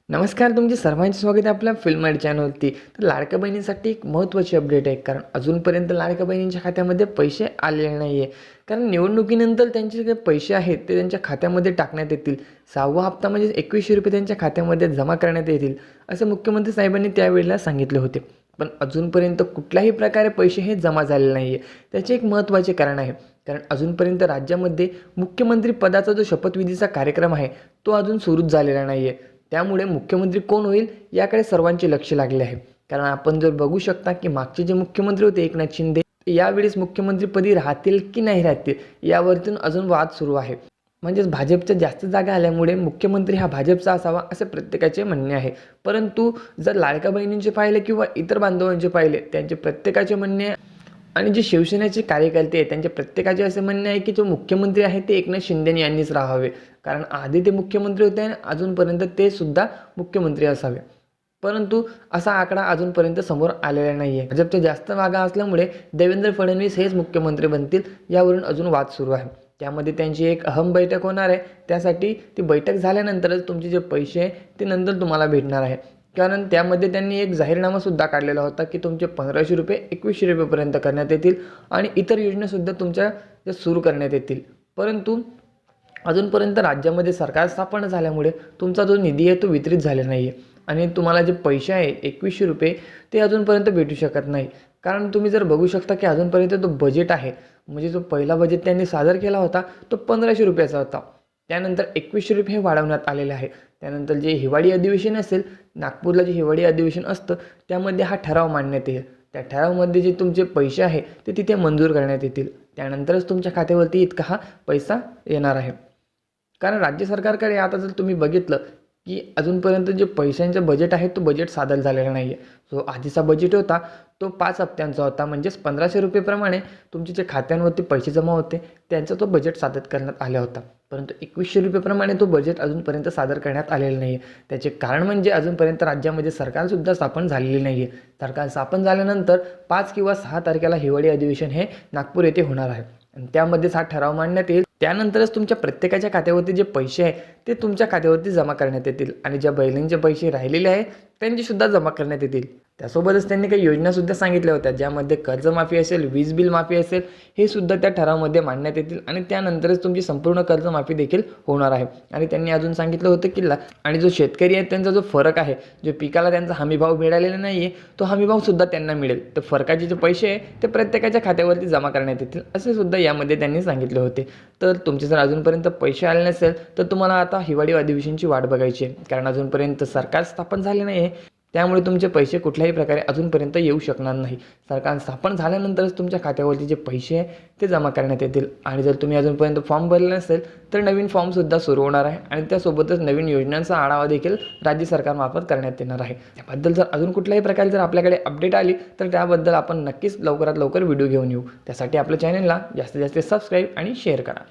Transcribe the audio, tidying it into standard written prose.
नमस्कार, तुमचे सर्वांचे स्वागत आहे आपल्या फिल्मॅड चॅनलवरती. तर लाडक्या बहिणींसाठी एक महत्त्वाची अपडेट आहे, कारण अजूनपर्यंत लाडक्या बहिणींच्या खात्यामध्ये पैसे आलेले नाही आहे. कारण निवडणुकीनंतर त्यांचे जे पैसे आहेत ते त्यांच्या खात्यामध्ये टाकण्यात येतील. 6वा हप्ता म्हणजे ₹2100 त्यांच्या खात्यामध्ये जमा करण्यात येतील, असं मुख्यमंत्री साहेबांनी त्यावेळेला सांगितले होते. पण अजूनपर्यंत कुठल्याही प्रकारे पैसे हे जमा झालेले नाही आहे. त्याचे एक महत्त्वाचे कारण आहे, कारण अजूनपर्यंत राज्यामध्ये मुख्यमंत्री पदाचा जो शपथविधीचा कार्यक्रम आहे, तो अजून सुरूच झालेला नाही आहे. त्यामुळे मुख्यमंत्री कोण होईल याकडे सर्वांचे लक्ष लागले आहे. कारण आपण जर बघू शकता की मागचे जे मुख्यमंत्री होते एकनाथ शिंदे, यावेळेस मुख्यमंत्रीपदी राहतील की नाही राहतील यावरतून अजून वाद सुरू आहे. म्हणजेच भाजपच्या जास्त जागा आल्यामुळे मुख्यमंत्री हा भाजपचा असावा असे प्रत्येकाचे म्हणणे आहे. परंतु जर लाडक्या बहिणींचे पाहिले किंवा इतर बांधवांचे पाहिले, त्यांचे प्रत्येकाचे म्हणणे आणि जे शिवसेनेचे कार्यकर्ते आहेत त्यांचे प्रत्येकाचे असे म्हणणे आहे की जो मुख्यमंत्री आहे ते एकनाथ शिंदे यांनीच राहावे. कारण आधी ते मुख्यमंत्री होते आणि अजूनपर्यंत ते सुद्धा मुख्यमंत्री असावे. परंतु असा आकडा अजूनपर्यंत समोर आलेला नाही आहे. भाजपच्या जास्त जागा असल्यामुळे देवेंद्र फडणवीस हेच मुख्यमंत्री बनतील यावरून अजून वाद सुरू आहे. त्यामध्ये त्यांची एक अहम बैठक होणार आहे. त्यासाठी ती बैठक झाल्यानंतरच तुमचे जे पैसे आहे ते नंतर तुम्हाला भेटणार आहे. कारण त्यामध्ये त्यांनी एक जाहीरनामासुद्धा काढलेला होता की तुमचे ₹1500 ₹2100 पर्यंत करण्यात येतील आणि इतर योजनासुद्धा तुमच्या सुरू करण्यात येतील. परंतु अजूनपर्यंत राज्यामध्ये सरकार स्थापन झाल्यामुळे तुमचा जो निधी आहे तो वितरित झालेला नाही आहे आणि तुम्हाला जे पैसे आहे ₹2100 ते अजूनपर्यंत भेटू शकत नाही. कारण तुम्ही जर बघू शकता की अजूनपर्यंत तो बजेट आहे, म्हणजे जो पहिला बजेट त्यांनी सादर केला होता तो ₹1500 होता. त्यानंतर ₹2100 हे वाढवण्यात आलेले आहे. त्यानंतर जे हिवाळी अधिवेशन असेल, नागपूरला जे हिवाळी अधिवेशन असतं त्यामध्ये हा ठराव मांडण्यात येईल. त्या ठरावामध्ये जे तुमचे पैसे आहे ते तिथे मंजूर करण्यात येतील. त्यानंतरच तुमच्या खात्यावरती इतका हा पैसा येणार आहे. कारण राज्य सरकारकडे आता जर तुम्ही बघितलं की अजूनपर्यंत जे पैशांचं बजेट आहे तो बजेट सादर झालेला नाही आहे. जो आधीचा बजेट होता तो 5 हप्त्यांचा होता, म्हणजेच ₹1500 प्रमाणे तुमचे जे खात्यांवरती पैसे जमा होते त्यांचा तो बजेट सादर करण्यात आला होता. परंतु ₹2100 प्रमाणे तो बजेट अजूनपर्यंत सादर करण्यात आलेला नाही आहे. त्याचे कारण म्हणजे अजूनपर्यंत राज्यामध्ये सरकारसुद्धा स्थापन झालेली नाही आहे. सरकार स्थापन झाल्यानंतर 5 किंवा 6 तारखेला हिवाळी अधिवेशन हे नागपूर येथे होणार आहे आणि त्यामध्येच हा ठराव मांडण्यात येईल. त्यानंतरच तुमच्या प्रत्येकाच्या खात्यावरती जे पैसे आहे ते तुमच्या खात्यावरती जमा करण्यात येतील आणि ज्या बहिणींचे पैसे राहिलेले आहेत त्यांचीसुद्धा जमा करण्यात येतील. त्यासोबतच त्यांनी काही योजनासुद्धा सांगितल्या होत्या, ज्यामध्ये कर्जमाफी असेल, वीज बिल माफी असेल, हे सुद्धा त्या ठरावामध्ये मांडण्यात येतील आणि त्यानंतरच तुमची संपूर्ण कर्जमाफी देखील होणार आहे. आणि त्यांनी अजून सांगितलं होतं की आणि जो शेतकरी आहे त्यांचा जो फरक आहे, जो पिकाला त्यांचा हमीभाव मिळालेला नाही आहे तो हमीभावसुद्धा त्यांना मिळेल. तर फरकाचे जे पैसे आहे ते प्रत्येकाच्या खात्यावरती जमा करण्यात येतील असे सुद्धा यामध्ये त्यांनी सांगितले होते. तर तुमचे जर अजूनपर्यंत पैसे आले नसेल तर तुम्हाला आता हिवाळी अधिवेशनाची वाट बघायची आहे, कारण अजूनपर्यंत सरकार स्थापन झाले नाही आहे. त्यामुळे तुमचे पैसे कुठल्याही प्रकारे अजूनपर्यंत येऊ शकणार नाही. सरकार स्थापन झाल्यानंतरच तुमच्या खात्यावरती जे पैसे आहे ते जमा करण्यात येतील. आणि जर तुम्ही अजूनपर्यंत फॉर्म भरले नसेल तर नवीन फॉर्मसुद्धा सुरू होणार आहे आणि त्यासोबतच नवीन योजनांचा आढावा देखील राज्य सरकारमार्फत करण्यात येणार आहे. त्याबद्दल जर अजून कुठल्याही प्रकारे जर आपल्याकडे अपडेट आली तर त्याबद्दल आपण नक्कीच लवकरात लवकर व्हिडिओ घेऊन येऊ. त्यासाठी आपल्या चॅनलला जास्तीत जास्त सबस्क्राईब आणि शेअर करा.